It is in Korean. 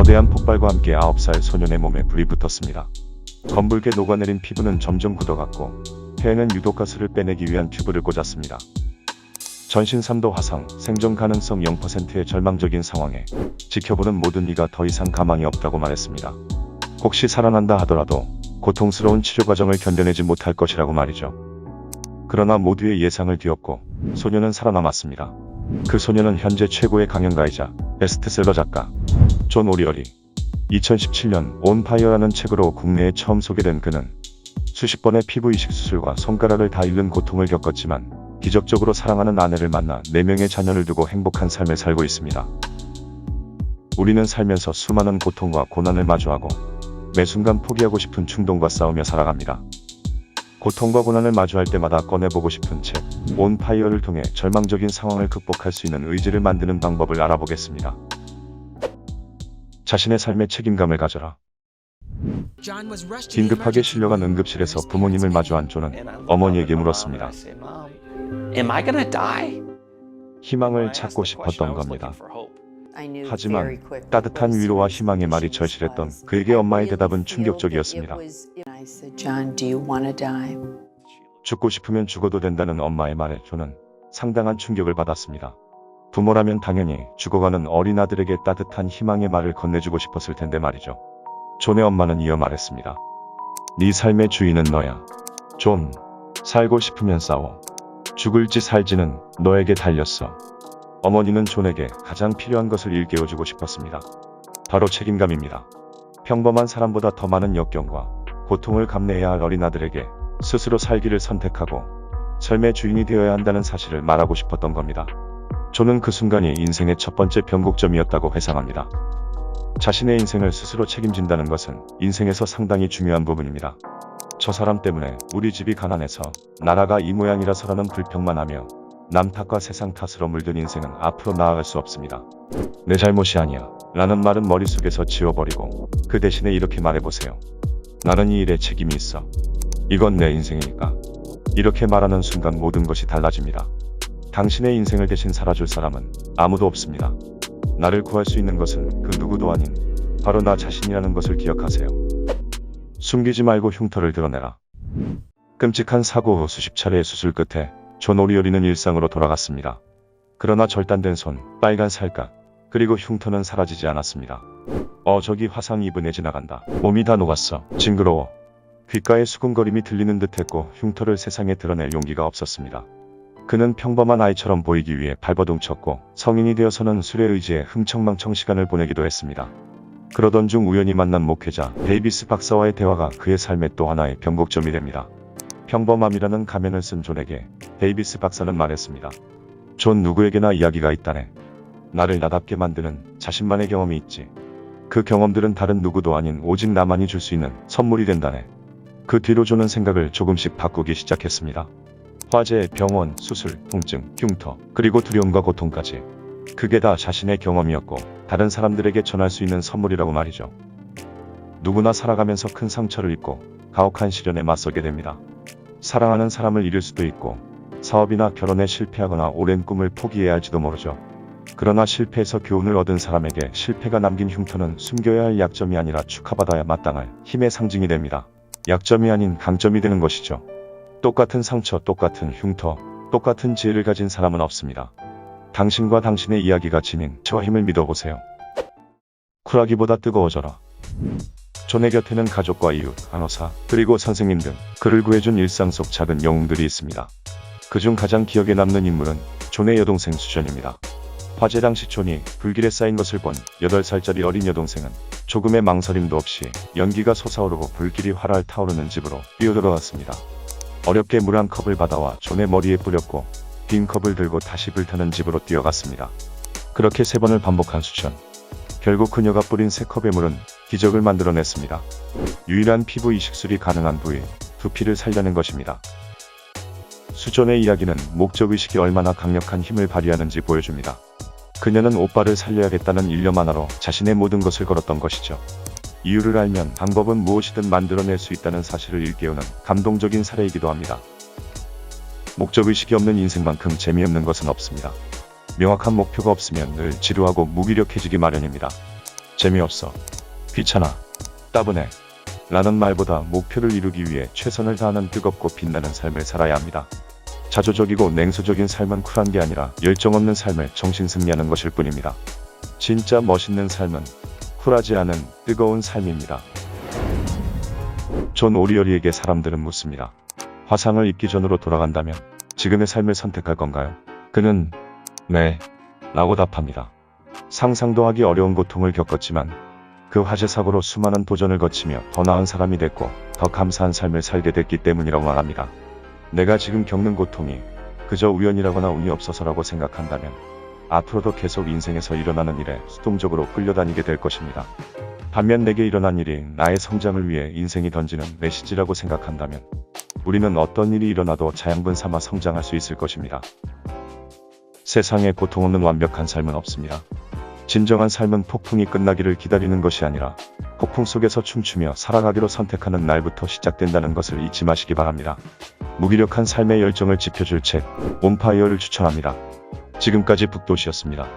거대한 폭발과 함께 9살 소년의 몸에 불이 붙었습니다. 검붉게 녹아내린 피부는 점점 굳어갔고 폐에는 유독가스를 빼내기 위한 튜브를 꽂았습니다. 전신 3도 화상, 생존 가능성 0%의 절망적인 상황에 지켜보는 모든 이가 더 이상 가망이 없다고 말했습니다. 혹시 살아난다 하더라도 고통스러운 치료 과정을 견뎌내지 못할 것이라고 말이죠. 그러나 모두의 예상을 뒤엎고 소년은 살아남았습니다. 그 소년은 현재 최고의 강연가이자 베스트셀러 작가 존 오리얼이 2017년 온 파이어라는 책으로 국내에 처음 소개된 그는 수십 번의 피부 이식 수술과 손가락을 다 잃는 고통을 겪었지만 기적적으로 사랑하는 아내를 만나 4명의 자녀를 두고 행복한 삶을 살고 있습니다. 우리는 살면서 수많은 고통과 고난을 마주하고 매 순간 포기하고 싶은 충동과 싸우며 살아갑니다. 고통과 고난을 마주할 때마다 꺼내보고 싶은 책 온 파이어를 통해 절망적인 상황을 극복할 수 있는 의지를 만드는 방법을 알아보겠습니다. 자신의 삶에 책임감을 가져라. 긴급하게 실려간 응급실에서 부모님을 마주한 존은 어머니에게 물었습니다. 희망을 찾고 싶었던 겁니다. 하지만 따뜻한 위로와 희망의 말이 절실했던 그에게 엄마의 대답은 충격적이었습니다. 죽고 싶으면 죽어도 된다는 엄마의 말에 존은 상당한 충격을 받았습니다. 부모라면 당연히 죽어가는 어린 아들에게 따뜻한 희망의 말을 건네주고 싶었을 텐데 말이죠. 존의 엄마는 이어 말했습니다. 네 삶의 주인은 너야. 존, 살고 싶으면 싸워. 죽을지 살지는 너에게 달렸어. 어머니는 존에게 가장 필요한 것을 일깨워주고 싶었습니다. 바로 책임감입니다. 평범한 사람보다 더 많은 역경과 고통을 감내해야 할 어린 아들에게 스스로 살기를 선택하고 삶의 주인이 되어야 한다는 사실을 말하고 싶었던 겁니다. 존은 그 순간이 인생의 첫 번째 변곡점이었다고 회상합니다. 자신의 인생을 스스로 책임진다는 것은 인생에서 상당히 중요한 부분입니다. 저 사람 때문에 우리 집이 가난해서 나라가 이 모양이라서라는 불평만 하며 남 탓과 세상 탓으로 물든 인생은 앞으로 나아갈 수 없습니다. 내 잘못이 아니야 라는 말은 머릿속에서 지워버리고 그 대신에 이렇게 말해보세요. 나는 이 일에 책임이 있어. 이건 내 인생이니까. 이렇게 말하는 순간 모든 것이 달라집니다. 당신의 인생을 대신 살아줄 사람은 아무도 없습니다. 나를 구할 수 있는 것은 그 누구도 아닌 바로 나 자신이라는 것을 기억하세요. 숨기지 말고 흉터를 드러내라. 끔찍한 사고 후 수십 차례의 수술 끝에 존 오리얼이는 일상으로 돌아갔습니다. 그러나 절단된 손, 빨간 살갗, 그리고 흉터는 사라지지 않았습니다. 저기 화상 입은 애 지나간다. 몸이 다 녹았어. 징그러워. 귓가에 수근거림이 들리는 듯했고 흉터를 세상에 드러낼 용기가 없었습니다. 그는 평범한 아이처럼 보이기 위해 발버둥 쳤고 성인이 되어서는 술에 의지해 흥청망청 시간을 보내기도 했습니다. 그러던 중 우연히 만난 목회자 데이비스 박사와의 대화가 그의 삶의 또 하나의 변곡점이 됩니다. 평범함이라는 가면을 쓴 존에게 데이비스 박사는 말했습니다. 존, 누구에게나 이야기가 있다네. 나를 나답게 만드는 자신만의 경험이 있지. 그 경험들은 다른 누구도 아닌 오직 나만이 줄 수 있는 선물이 된다네. 그 뒤로 존은 생각을 조금씩 바꾸기 시작했습니다. 화재, 병원, 수술, 통증, 흉터, 그리고 두려움과 고통까지. 그게 다 자신의 경험이었고 다른 사람들에게 전할 수 있는 선물이라고 말이죠. 누구나 살아가면서 큰 상처를 입고 가혹한 시련에 맞서게 됩니다. 사랑하는 사람을 잃을 수도 있고 사업이나 결혼에 실패하거나 오랜 꿈을 포기해야 할지도 모르죠. 그러나 실패에서 교훈을 얻은 사람에게 실패가 남긴 흉터는 숨겨야 할 약점이 아니라 축하받아야 마땅할 힘의 상징이 됩니다. 약점이 아닌 강점이 되는 것이죠. 똑같은 상처, 똑같은 흉터, 똑같은 지혜를 가진 사람은 없습니다. 당신과 당신의 이야기가 지닌 저와 힘을 믿어보세요. 쿨하기보다 뜨거워져라. 존의 곁에는 가족과 이웃, 간호사, 그리고 선생님 등 그를 구해준 일상 속 작은 영웅들이 있습니다. 그중 가장 기억에 남는 인물은 존의 여동생 수전입니다. 화재 당시 존이 불길에 쌓인 것을 본 8살짜리 어린 여동생은 조금의 망설임도 없이 연기가 솟아오르고 불길이 활활 타오르는 집으로 뛰어들어왔습니다. 어렵게 물 한 컵을 받아와 존의 머리에 뿌렸고 빈 컵을 들고 다시 불타는 집으로 뛰어갔습니다. 그렇게 3번을 반복한 수전. 결국 그녀가 뿌린 3컵의 물은 기적을 만들어냈습니다. 유일한 피부 이식술이 가능한 부위, 두피를 살려낸 것입니다. 수전의 이야기는 목적의식이 얼마나 강력한 힘을 발휘하는지 보여줍니다. 그녀는 오빠를 살려야겠다는 일념 하나로 자신의 모든 것을 걸었던 것이죠. 이유를 알면 방법은 무엇이든 만들어낼 수 있다는 사실을 일깨우는 감동적인 사례이기도 합니다. 목적의식이 없는 인생만큼 재미없는 것은 없습니다. 명확한 목표가 없으면 늘 지루하고 무기력해지기 마련입니다. 재미없어, 귀찮아, 따분해 라는 말보다 목표를 이루기 위해 최선을 다하는 뜨겁고 빛나는 삶을 살아야 합니다. 자조적이고 냉소적인 삶은 쿨한 게 아니라 열정 없는 삶을 정신승리하는 것일 뿐입니다. 진짜 멋있는 삶은 쿨하지 않은 뜨거운 삶입니다. 존 오리어리에게 사람들은 묻습니다. 화상을 입기 전으로 돌아간다면 지금의 삶을 선택할 건가요? 그는 네 라고 답합니다. 상상도 하기 어려운 고통을 겪었지만 그 화재 사고로 수많은 도전을 거치며 더 나은 사람이 됐고 더 감사한 삶을 살게 됐기 때문이라고 말합니다. 내가 지금 겪는 고통이 그저 우연이라거나 운이 없어서라고 생각한다면 앞으로도 계속 인생에서 일어나는 일에 수동적으로 끌려다니게 될 것입니다. 반면 내게 일어난 일이 나의 성장을 위해 인생이 던지는 메시지라고 생각한다면 우리는 어떤 일이 일어나도 자양분 삼아 성장할 수 있을 것입니다. 세상에 고통 없는 완벽한 삶은 없습니다. 진정한 삶은 폭풍이 끝나기를 기다리는 것이 아니라 폭풍 속에서 춤추며 살아가기로 선택하는 날부터 시작된다는 것을 잊지 마시기 바랍니다. 무기력한 삶의 열정을 지펴줄 책 온파이어를 추천합니다. 지금까지 북도시였습니다.